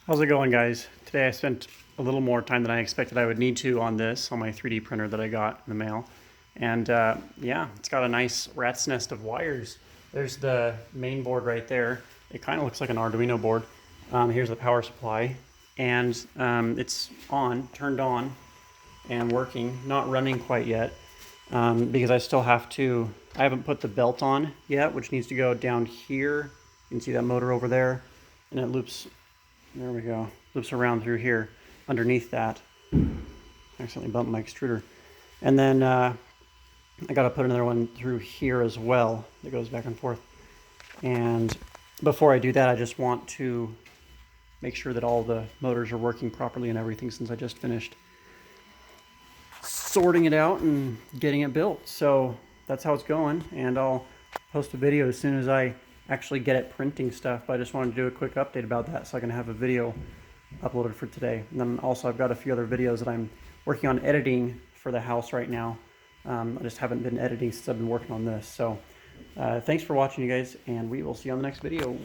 How's it going, guys? Today I spent a little more time than I expected I would need to on this, on my 3D printer that I got in the mail. And yeah, it's got a nice rat's nest of wires. There's the main board right there. It kind of looks like an Arduino board. Here's the power supply. And it's turned on and working, not running quite yet. Because I haven't put the belt on yet, which needs to go down here. You can see that motor over there. And it loops. There we go. Loops around through here, underneath that. Accidentally bumped my extruder. And then I got to put another one through here as well that goes back and forth. And before I do that, I just want to make sure that all the motors are working properly and everything, since I just finished sorting it out and getting it built. So that's how it's going, and I'll post a video as soon as I actually get it printing stuff. But I just wanted to do a quick update about that so I can have a video uploaded for today. And then also I've got a few other videos that I'm working on editing for the house right now. I just haven't been editing since I've been working on this. So thanks for watching, you guys, and we will see you on the next video.